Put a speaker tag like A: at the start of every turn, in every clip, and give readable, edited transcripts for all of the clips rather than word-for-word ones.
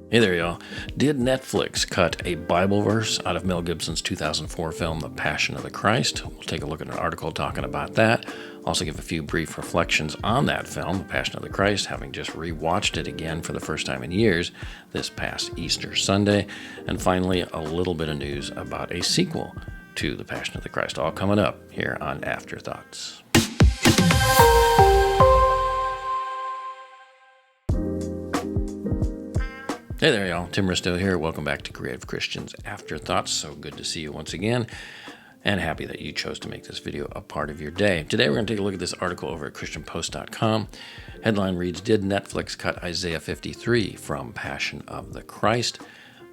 A: Hey there, y'all. Did Netflix cut a Bible verse out of Mel Gibson's 2004 film, The Passion of the Christ? We'll take a look at an article talking about that. Also give a few brief reflections on that film, The Passion of the Christ, having just rewatched it again for the first time in years this past Easter Sunday. And finally, a little bit of news about a sequel to The Passion of the Christ, all coming up here on Afterthoughts. Hey there, y'all. Tim Risto here. Welcome back to Creative Christians Afterthoughts. So good to see you once again, and happy that you chose to make this video a part of your day. Today, we're going to take a look at this article over at ChristianPost.com. Headline reads, Did Netflix cut Isaiah 53 from Passion of the Christ?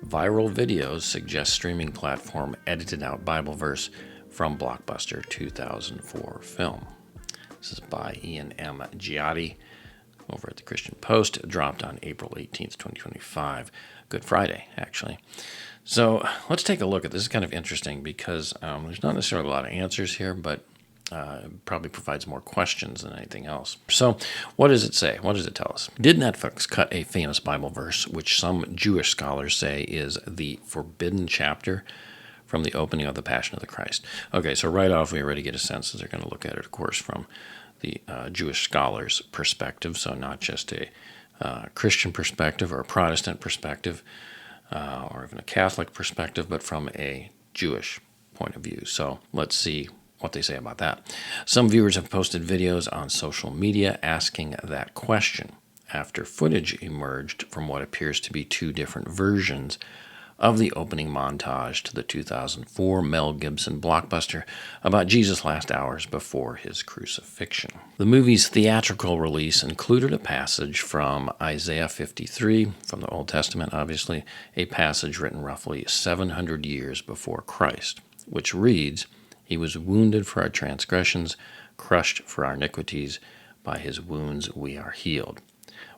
A: Viral videos suggest streaming platform edited out Bible verse from blockbuster 2004 film. This is by Ian M. Giotti over at the Christian Post. It dropped on April 18th, 2025. Good Friday, actually. So let's take a look at this. This is kind of interesting because there's not necessarily a lot of answers here, but it probably provides more questions than anything else. So what does it say? What does it tell us? Did Netflix cut a famous Bible verse, which some Jewish scholars say is the forbidden chapter from the opening of the Passion of the Christ? Okay, so right off we already get a sense that they're going to look at it, of course, from the Jewish scholars' perspective, so not just a Christian perspective or a Protestant perspective or even a Catholic perspective, but from a Jewish point of view. So let's see what they say about that. Some viewers have posted videos on social media asking that question after footage emerged from what appears to be two different versions of the opening montage to the 2004 Mel Gibson blockbuster about Jesus' last hours before his crucifixion. The movie's theatrical release included a passage from Isaiah 53, from the Old Testament, obviously, a passage written roughly 700 years before Christ, which reads, He was wounded for our transgressions, crushed for our iniquities, by his wounds we are healed.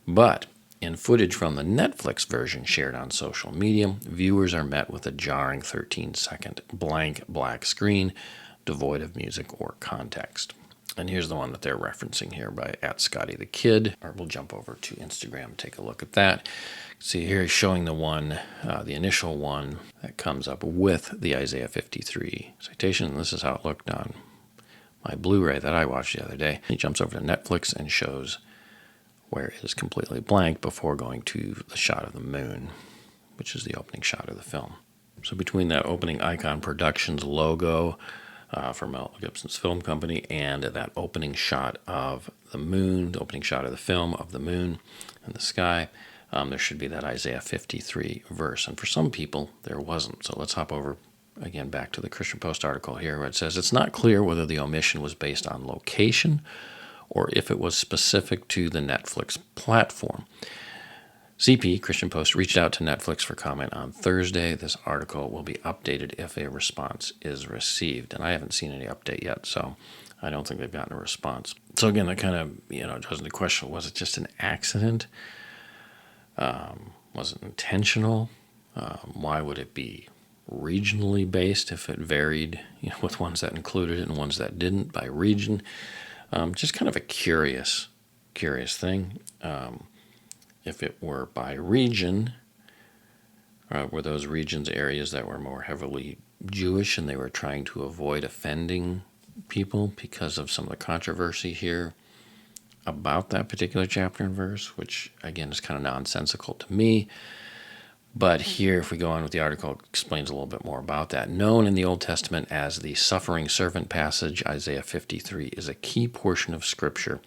A: But in footage from the Netflix version shared on social media, viewers are met with a jarring 13-second blank black screen devoid of music or context. And here's the one that they're referencing here by @ScottyTheKid. Or we'll jump over to Instagram and take a look at that. See, here is showing the one, the initial one that comes up with the Isaiah 53 citation. And this is how it looked on my Blu-ray that I watched the other day. He jumps over to Netflix and shows where it is completely blank before going to the shot of the moon, which is the opening shot of the film. So between that opening Icon Productions logo for Mel Gibson's film company and that opening shot of the moon, the opening shot of the film of the moon and the sky, there should be that Isaiah 53 verse. And for some people, there wasn't. So let's hop over again back to the Christian Post article here where it says, It's not clear whether the omission was based on location or if it was specific to the Netflix platform. CP, Christian Post, reached out to Netflix for comment on Thursday. This article will be updated if a response is received. And I haven't seen any update yet, so I don't think they've gotten a response. So again, that kind of, draws into question, was it just an accident? Was it intentional? Why would it be regionally based if it varied, with ones that included it and ones that didn't by region? Just kind of a curious thing. If it were by region, were those regions areas that were more heavily Jewish and they were trying to avoid offending people because of some of the controversy here about that particular chapter and verse, which again is kind of nonsensical to me. But here, if we go on with the article, it explains a little bit more about that. Known in the Old Testament as the suffering servant passage, Isaiah 53 is a key portion of Scripture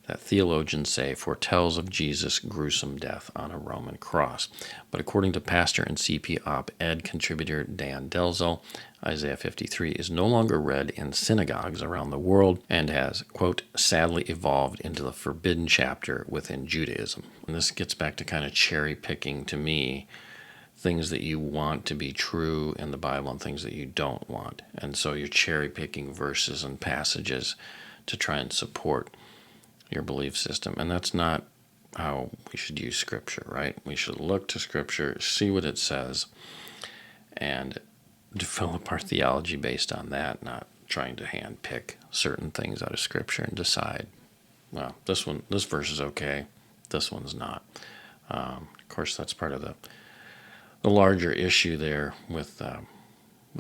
A: that theologians say foretells of Jesus' gruesome death on a Roman cross. But according to pastor and CP op-ed contributor Dan Delzo, Isaiah 53 is no longer read in synagogues around the world and has, quote, sadly evolved into the forbidden chapter within Judaism. And this gets back to kind of cherry picking, to me, things that you want to be true in the Bible and things that you don't want. And so you're cherry picking verses and passages to try and support your belief system. And that's not how we should use Scripture, right? We should look to Scripture, see what it says, and develop our theology based on that, not trying to handpick certain things out of Scripture and decide, well, this verse is okay, this one's not. course, that's part of the larger issue there with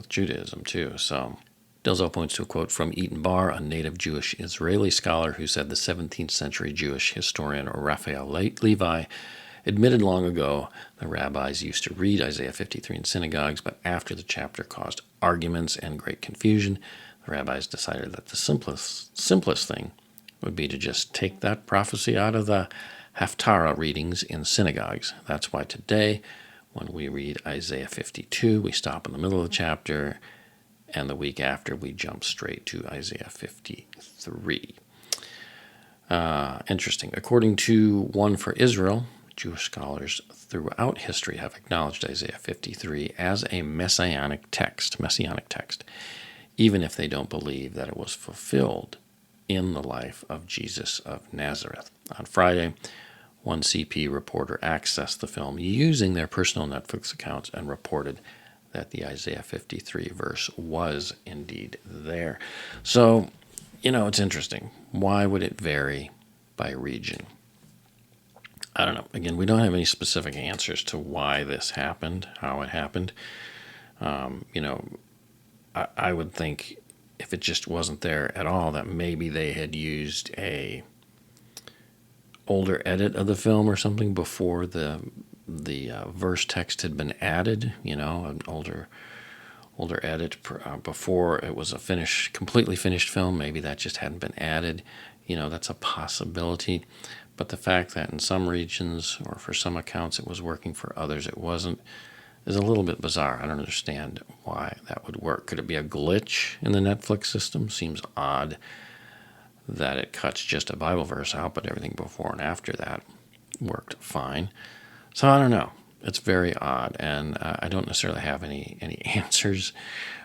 A: Judaism too. So Delzo points to a quote from Eaton Barr, a native Jewish Israeli scholar who said the 17th century Jewish historian Raphael Levi admitted long ago the rabbis used to read Isaiah 53 in synagogues, but after the chapter caused arguments and great confusion, the rabbis decided that the simplest thing would be to just take that prophecy out of the Haftarah readings in synagogues. That's why today, when we read Isaiah 52, we stop in the middle of the chapter, and the week after we jump straight to Isaiah 53. Interesting. According to One for Israel, Jewish scholars throughout history have acknowledged Isaiah 53 as a messianic text, even if they don't believe that it was fulfilled in the life of Jesus of Nazareth. On Friday, one CP reporter accessed the film using their personal Netflix accounts and reported that the Isaiah 53 verse was indeed there. So, it's interesting. Why would it vary by region? I don't know. Again, we don't have any specific answers to why this happened, how it happened. I would think if it just wasn't there at all, that maybe they had used a older edit of the film or something before the verse text had been added. An older edit before it was a completely finished film. Maybe that just hadn't been added. That's a possibility. But the fact that in some regions or for some accounts it was working, for others it wasn't, is a little bit bizarre. I don't understand why that would work. Could it be a glitch in the Netflix system? Seems odd that it cuts just a Bible verse out, but everything before and after that worked fine. So I don't know. It's very odd, and I don't necessarily have any answers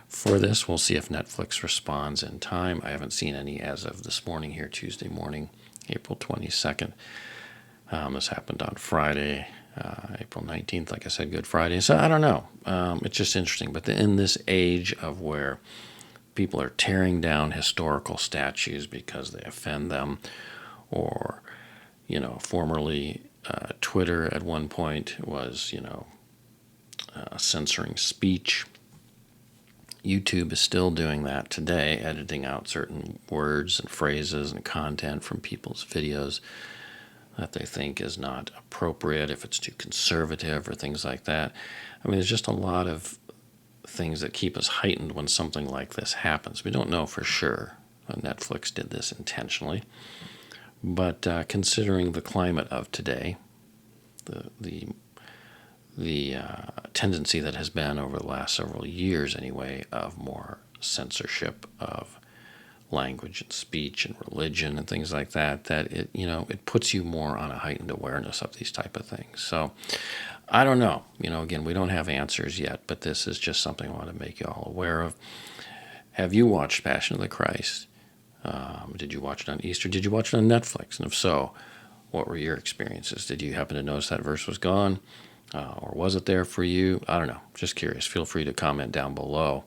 A: for this. We'll see if Netflix responds in time. I haven't seen any as of this morning here, Tuesday morning, April 22nd. This happened on Friday, April 19th, like I said, Good Friday. So I don't know. It's just interesting. But in this age of where people are tearing down historical statues because they offend them, or, formerly Twitter at one point was, censoring speech. YouTube is still doing that today, editing out certain words and phrases and content from people's videos that they think is not appropriate, if it's too conservative or things like that. I mean, there's just a lot of things that keep us heightened when something like this happens. We don't know for sure. Netflix did this intentionally. But considering the climate of today, the tendency that has been over the last several years anyway of more censorship of language and speech and religion and things like that, that it puts you more on a heightened awareness of these type of things. So I don't know. Again, we don't have answers yet, but this is just something I want to make you all aware of. Have you watched Passion of the Christ? Did you watch it on Easter? Did you watch it on Netflix? And if so, what were your experiences? Did you happen to notice that verse was gone? Or was it there for you? I don't know. Just curious. Feel free to comment down below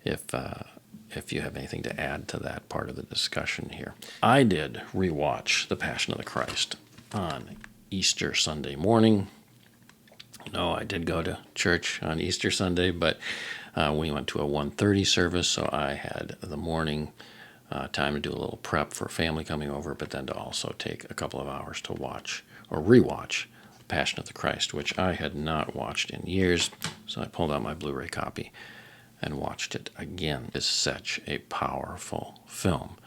A: if you have anything to add to that part of the discussion here. I did rewatch The Passion of the Christ on Easter Sunday morning. No, I did go to church on Easter Sunday, but we went to a 1:30 service, so I had the morning time to do a little prep for family coming over, but then to also take a couple of hours to watch or rewatch Passion of the Christ, which I had not watched in years. So I pulled out my Blu-ray copy and watched it again. It's such a powerful film.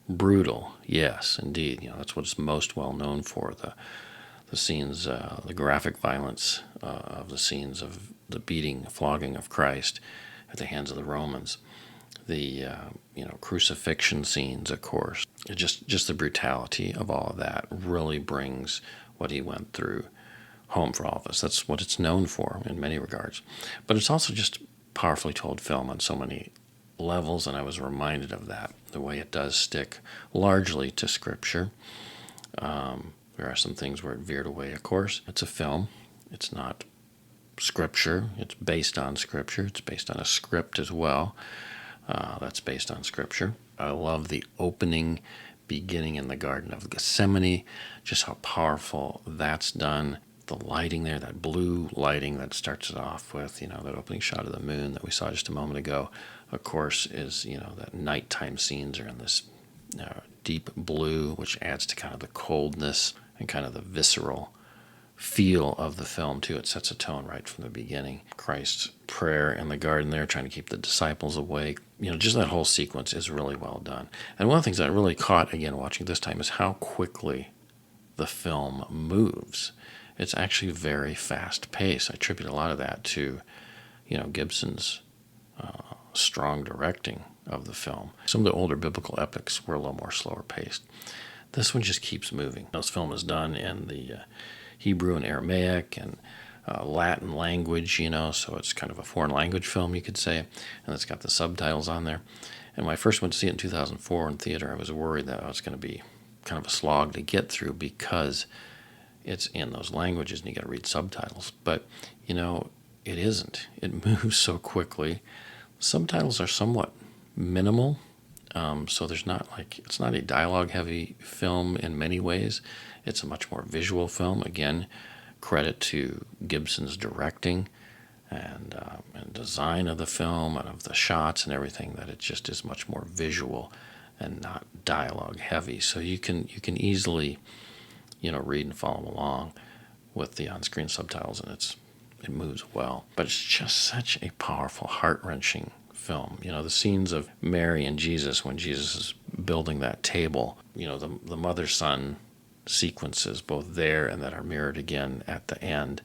A: Brutal, yes, indeed. That's what it's most well known for. The scenes, the graphic violence of the scenes of the beating, flogging of Christ at the hands of the Romans. The crucifixion scenes, of course. Just the brutality of all of that really brings what he went through home for all of us. That's what it's known for in many regards. But it's also just powerfully told film on so many levels, and I was reminded of that, the way it does stick largely to Scripture. There are some things where it veered away, of course. It's a film. It's not Scripture. It's based on Scripture. It's based on a script as well. That's based on Scripture. I love the beginning in the Garden of Gethsemane, just how powerful that's done. the lighting there, that blue lighting that starts it off with, that opening shot of the moon that we saw just a moment ago, of course, is, that nighttime scenes are in this deep blue, which adds to kind of the coldness and kind of the visceral feel of the film, too. It sets a tone right from the beginning. Christ's prayer in the garden there, trying to keep the disciples awake. Just that whole sequence is really well done. And one of the things that really caught, again, watching this time, is how quickly the film moves. It's actually very fast paced. I attribute a lot of that to, Gibson's strong directing of the film. Some of the older biblical epics were a little more slower paced. This one just keeps moving. This film is done in the Hebrew and Aramaic and Latin language, so it's kind of a foreign language film, you could say, and it's got the subtitles on there. And when I first went to see it in 2004 in theater, I was worried that it was going to be kind of a slog to get through because it's in those languages and you got to read subtitles. But, it isn't. It moves so quickly. Subtitles are somewhat minimal, so it's not a dialogue-heavy film in many ways. It's a much more visual film. Again, credit to Gibson's directing and design of the film and of the shots and everything, that it just is much more visual and not dialogue-heavy. So you can easily, read and follow along with the on-screen subtitles, and it moves well. But it's just such a powerful, heart-wrenching film. The scenes of Mary and Jesus when Jesus is building that table, the mother-son sequences both there and that are mirrored again at the end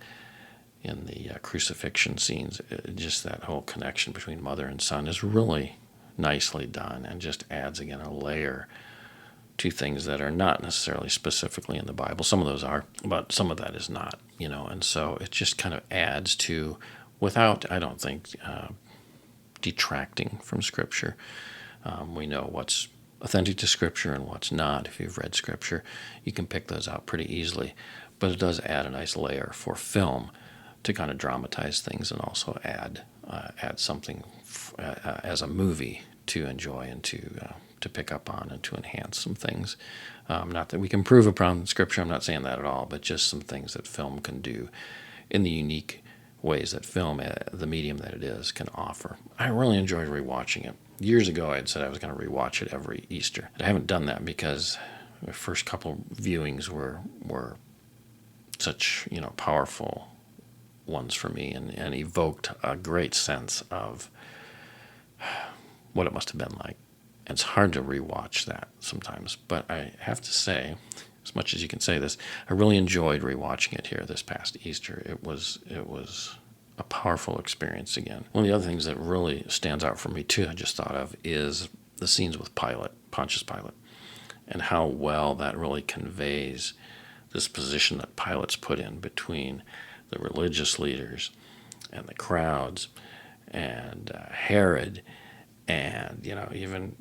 A: in the crucifixion scenes. Just that whole connection between mother and son is really nicely done and just adds again a layer to things that are not necessarily specifically in the Bible. Some of those are, but some of that is not, and so it just kind of adds to, without, I don't think, detracting from Scripture. We know what's authentic to Scripture and what's not. If you've read Scripture, you can pick those out pretty easily. But it does add a nice layer for film to kind of dramatize things and also add something as a movie to enjoy and to pick up on and to enhance some things. Not that we can prove upon Scripture, I'm not saying that at all, but just some things that film can do in the unique ways that film, the medium that it is, can offer. I really enjoyed rewatching it. Years ago, I had said I was going to rewatch it every Easter. I haven't done that because the first couple viewings were such, powerful ones for me and evoked a great sense of what it must have been like. It's hard to rewatch that sometimes, but I have to say, as much as you can say this, I really enjoyed rewatching it here this past Easter. It was a powerful experience again. One of the other things that really stands out for me too, I just thought of, is the scenes with Pontius Pilate, and how well that really conveys this position that Pilate's put in between the religious leaders and the crowds and Herod and, even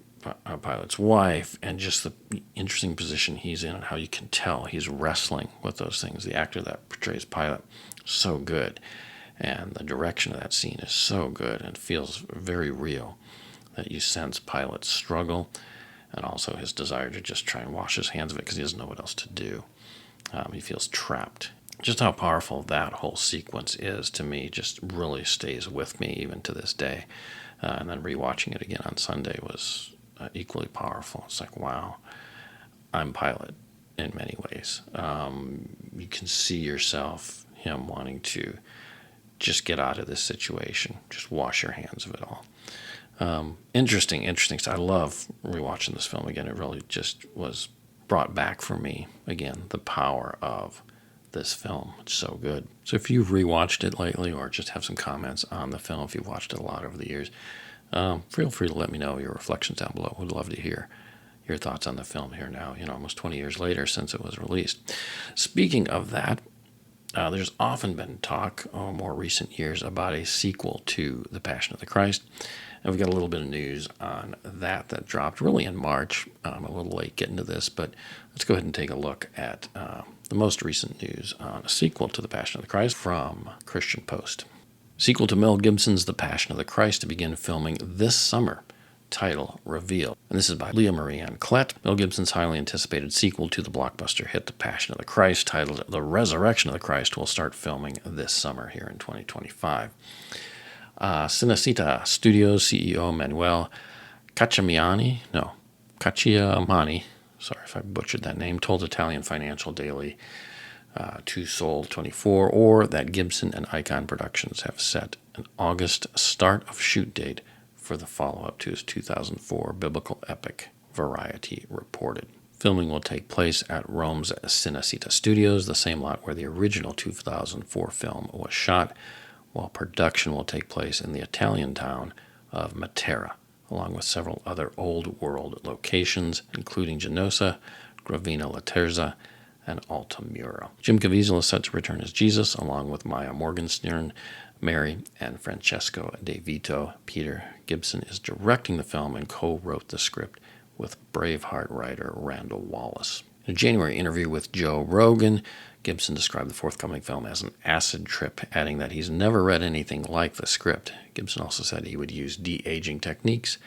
A: Pilate's wife, and just the interesting position he's in and how you can tell he's wrestling with those things. The actor that portrays Pilate, so good. And the direction of that scene is so good and feels very real, that you sense Pilate's struggle and also his desire to just try and wash his hands of it because he doesn't know what else to do. He feels trapped. Just how powerful that whole sequence is, to me, just really stays with me even to this day. And then rewatching it again on Sunday was equally powerful. It's like, wow, I'm Pilate in many ways. You can see yourself, him wanting to just get out of this situation, just wash your hands of it all. Interesting stuff. I love rewatching this film again. It really just was brought back for me, again, the power of this film. It's so good. So if you've rewatched it lately or just have some comments on the film, if you've watched it a lot over the years, feel free to let me know your reflections down below. We'd love to hear your thoughts on the film here now, almost 20 years later since it was released. Speaking of that, there's often been talk, more recent years, about a sequel to The Passion of the Christ. And we've got a little bit of news on that dropped really in March. I'm a little late getting to this, but let's go ahead and take a look at the most recent news on a sequel to The Passion of the Christ from Christian Post. Sequel to Mel Gibson's The Passion of the Christ to begin filming this summer, title reveal. And this is by Leah Marie-Ann Klett, Mel Gibson's highly anticipated sequel to the blockbuster hit The Passion of the Christ, titled The Resurrection of the Christ, will start filming this summer here in 2025. Cinecittà Studios CEO Manuel Cacciamani, sorry if I butchered that name, told Italian financial daily to Soul 24, or that Gibson and Icon Productions have set an August start of shoot date for the follow-up to his 2004 biblical epic, Variety reported. Filming will take place at Rome's Cinecittà Studios, the same lot where the original 2004 film was shot, while production will take place in the Italian town of Matera, along with several other Old World locations, including Genosa, Gravina Laterza, and Altamura. Jim Caviezel is set to return as Jesus, along with Maya Morgenstern, Mary, and Francesco De Vito. Peter Gibson is directing the film and co-wrote the script with Braveheart writer Randall Wallace. In a January interview with Joe Rogan, Gibson described the forthcoming film as an acid trip, adding that he's never read anything like the script. Gibson also said he would use de-aging techniques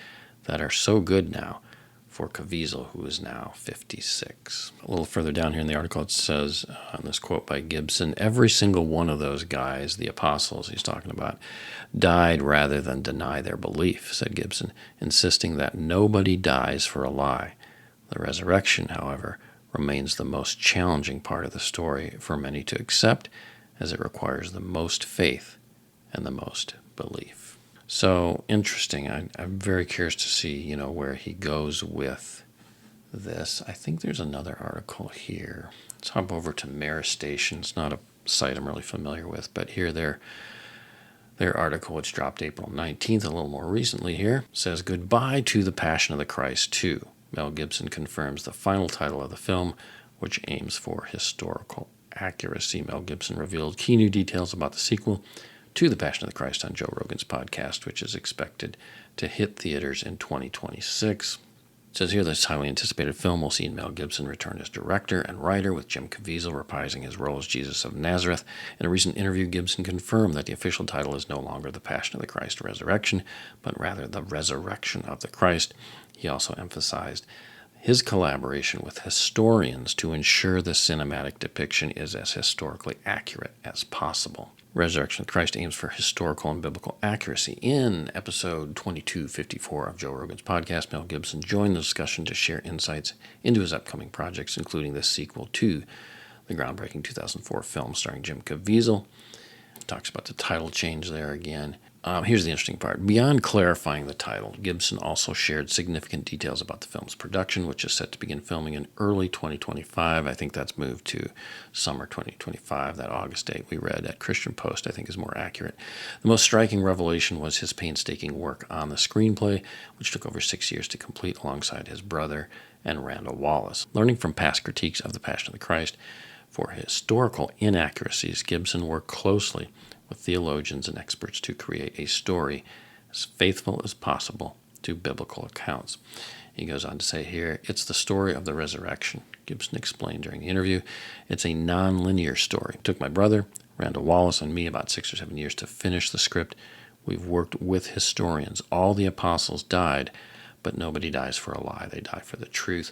A: that are so good now for Caviezel, who is now 56. A little further down here in the article, it says, on this quote by Gibson, every single one of those guys, the apostles he's talking about, died rather than deny their belief, said Gibson, insisting that nobody dies for a lie. The resurrection, however, remains the most challenging part of the story for many to accept, as it requires the most faith and the most belief. So interesting. I'm very curious to see, where he goes with this. I think there's another article here. Let's hop over to Marist Station. It's not a site I'm really familiar with, but here their article, which dropped April 19th, a little more recently here, says, "Goodbye to The Passion of the Christ 2. Mel Gibson confirms the final title of the film, which aims for historical accuracy." Mel Gibson revealed key new details about the sequel to The Passion of the Christ on Joe Rogan's podcast, which is expected to hit theaters in 2026. It says here this highly anticipated film will see Mel Gibson return as director and writer, with Jim Caviezel reprising his role as Jesus of Nazareth. In a recent interview, Gibson confirmed that the official title is no longer The Passion of the Christ Resurrection, but rather The Resurrection of the Christ. He also emphasized his collaboration with historians to ensure the cinematic depiction is as historically accurate as possible. Resurrection of Christ aims for historical and biblical accuracy. In episode 2254 of Joe Rogan's podcast, Mel Gibson joined the discussion to share insights into his upcoming projects, including the sequel to the groundbreaking 2004 film starring Jim Caviezel. Talks about the title change there again. Here's the interesting part. Beyond clarifying the title, Gibson also shared significant details about the film's production, which is set to begin filming in early 2025. I think that's moved to summer 2025. That August date we read at Christian Post, I think, is more accurate. The most striking revelation was his painstaking work on the screenplay, which took over 6 years to complete alongside his brother and Randall Wallace. Learning from past critiques of The Passion of the Christ for historical inaccuracies, Gibson worked closely with theologians and experts to create a story as faithful as possible to biblical accounts. He goes on to say here, "It's the story of the resurrection," Gibson explained during the interview. "It's a non-linear story. It took my brother, Randall Wallace, and me about 6 or 7 years to finish the script. We've worked with historians. All the apostles died, but nobody dies for a lie. They die for the truth.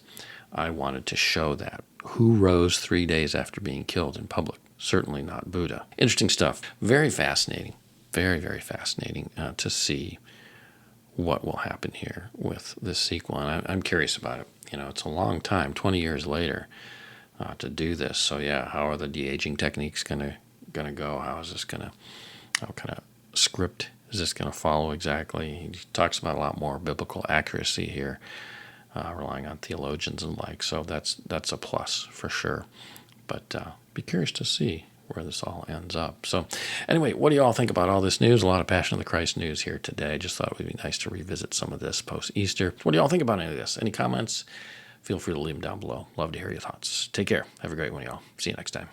A: I wanted to show that. Who rose 3 days after being killed in public? Certainly not Buddha." Interesting stuff. Very fascinating. Very, very fascinating to see what will happen here with this sequel. And I'm curious about it. It's a long time, 20 years later, to do this. So yeah, how are the de-aging techniques gonna go? How is this how kind of script is this gonna follow exactly? He talks about a lot more biblical accuracy here, relying on theologians and like. So that's a plus for sure. But be curious to see where this all ends up. So anyway, what do you all think about all this news? A lot of Passion of the Christ news here today. Just thought it would be nice to revisit some of this post-Easter. What do you all think about any of this? Any comments? Feel free to leave them down below. Love to hear your thoughts. Take care. Have a great one, y'all. See you next time.